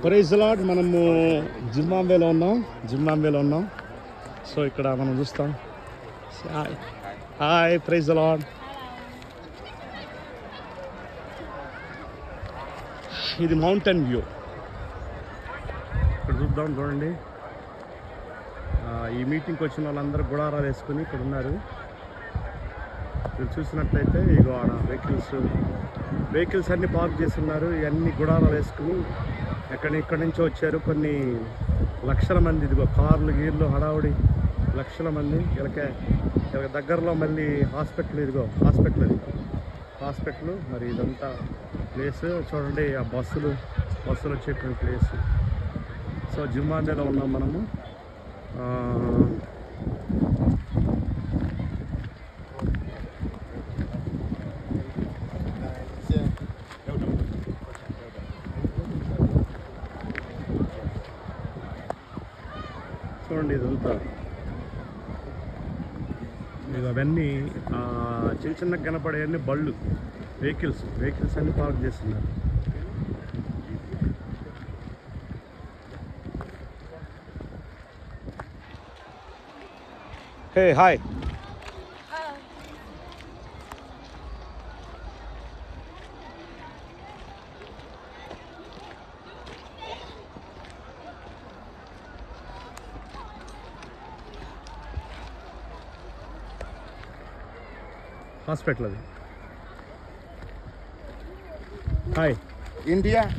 Praise lord. మనము జింబాబ్వేలో ఉన్నాం. So ఇక్కడ మనం చూస్తాం. Hi praise Lord. ఇది మౌంటైన్ వ్యూ. ఇక్కడ చూడండి. ఈ మీటింగ్కి వచ్చిన వాళ్ళందరూ గుడారాలు వేసుకుని ఇక్కడ ఉన్నారు. మీరు చూసినట్లయితే ఇగో ఆడ వెహికల్స్ అన్నీ పార్క్ చేస్తున్నారు. ఇవన్నీ గుడారాలు వేసుకుని ఇక్కడి నుంచో వచ్చారు. కొన్ని లక్షల మంది. ఇదిగో కార్లు గీర్లు హడావుడి లక్షల మంది. వీళ్ళకి దగ్గరలో మళ్ళీ హాస్పిటల్. ఇదిగో హాస్పిటల్. మరి ఇదంతా ప్లేస్ చూడండి. ఆ బస్సులు వచ్చేటువంటి ప్లేస్. సో జింబాబ్వేలో ఉన్నాం మనము. చూడండి ఇదంతా. అవన్నీ చిన్న కనపడేవన్నీ బళ్ళు, వెహికల్స్ అన్ని పార్క్ చేస్తున్నారు. Hey hi. హాస్పిటల్ అది. Hi. India.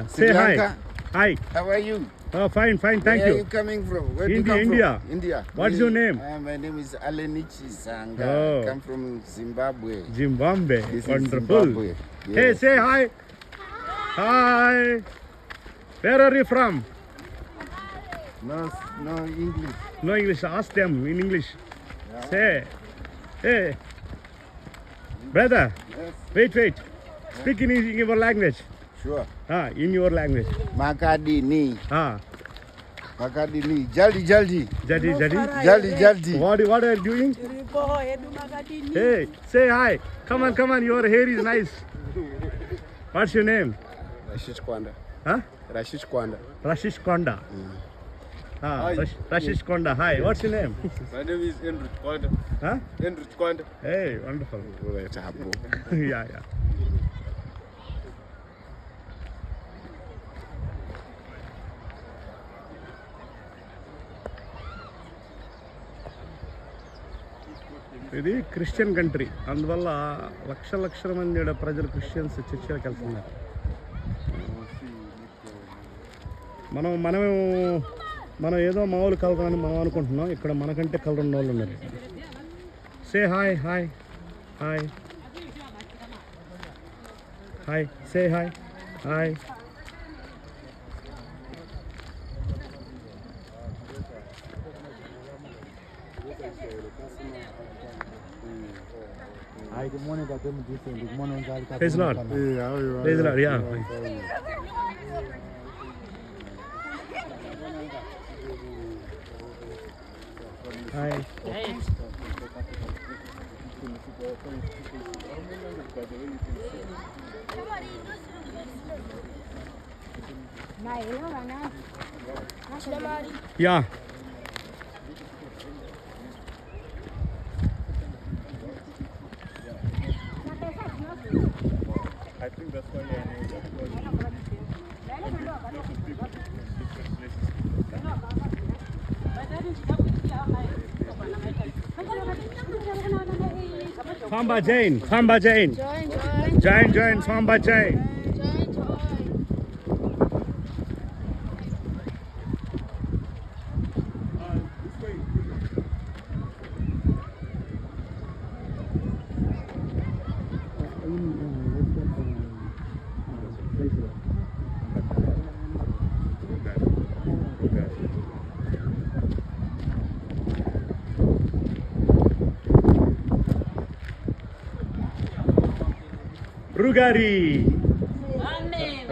Say hi. Hi. How are you? Oh, fine. Thank Where you. are you coming from? Where do you India. come India. from? India. What is your name? My name is Alenichi Sanga. Oh. I come from Zimbabwe. Zimbabwe. This Wonderful. is Zimbabwe. Yes. Hey, say hi. Hi. Where are you from? No English. No English. Ask them in English. Yeah. Say, hey, brother. Yes. Wait. Speak in your language. Sure. In your language. Makadini. Makadini. Jaldi. Jadi. What are you doing? Hey, say hi. Come on. Your hair is nice. What's your name? Rashish Kwanda. Rashish Kwanda. Rashish Kwanda. Hi. What's your name? My name is Enrich Kwanda. Enrich Kwanda. Hey, wonderful. Yeah. ఇది Christian country. అందువల్ల లక్షల మంది ప్రజలు Christians చర్చిలకు వెళ్తున్నారు. మనం ఏదో మామూలు colour అని మనం అనుకుంటున్నాం. ఇక్కడ మనకంటే కలర్ ఉన్న వాళ్ళు ఉన్నారు. Say hi. Say hi. Hi, good morning, Good morning, Praise Lord. Praise Lord. Yeah. Hi. Yeah. I think that's why I know that Famba Jain. Join Famba Jain.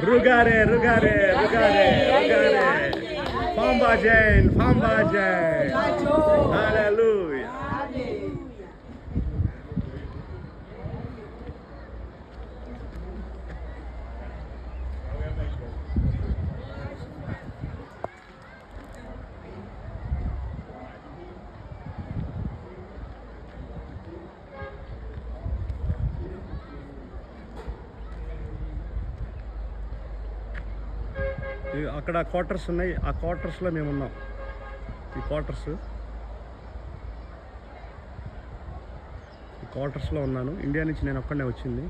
Rugare. Famba Jain. Hallelujah. అక్కడ quarters ఉన్నాయి, ఆ క్వార్టర్స్లో మేము ఉన్నాం. ఈ క్వార్టర్స్లో ఉన్నాను. India నుంచి నేను ఒక్కడనే వచ్చింది.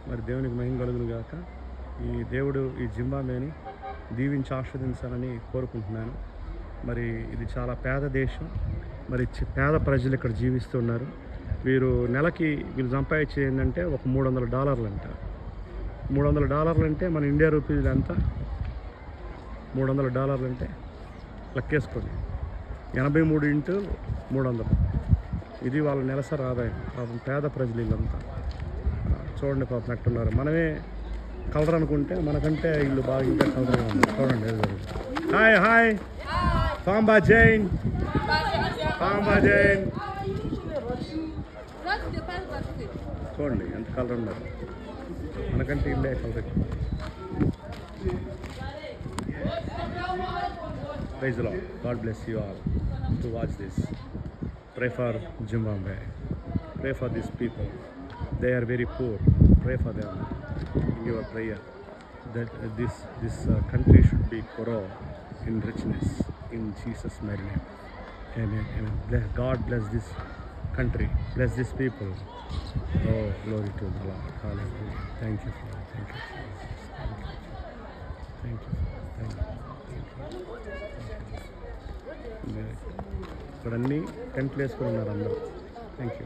మరి దేవునికి మహిమ కలుగును గాక. ఈ దేవుడు ఈ జింబాబ్వేని దీవించి ఆస్వాదించాలని కోరుకుంటున్నాను. మరి ఇది చాలా పేద దేశం. మరి పేద ప్రజలు ఇక్కడ జీవిస్తున్నారు. వీరు నెలకి వీళ్ళు సంపాదించేది ఏంటంటే ఒక $300 అంట. $300 అంటే మన ఇండియా రూపీలు ఎంత? $300 అంటే లెక్కేసుకోండి. 83 × 300. ఇది వాళ్ళ నెలసరి ఆదాయం. పాపం పేద ప్రజలు వీళ్ళంతా. చూడండి పాపం ఎట్టున్నారు. మనమే కలర్ అనుకుంటే మనకంటే ఇల్లు బాగా ఇంకా కలర్గా ఉంది. చూడండి. హాయ్ పాంబా జైన్. చూడండి ఎంత కలర్ ఉన్నారు. మనకంటే ఇల్లే కలర్ ఎక్కువ. Praise the Lord. God bless you all to watch this. Pray for Zimbabwe. Pray for these people. They are very poor. Pray for them in your prayer that this country should be grow in richness in Jesus' mighty name. Amen. God bless this country. Bless these people. Oh, glory to the Lord. Hallelujah. Thank you. ఇక్కడ అన్నీ టెంట్లు వేసుకుని ఉన్నారు అందరూ. Thank you.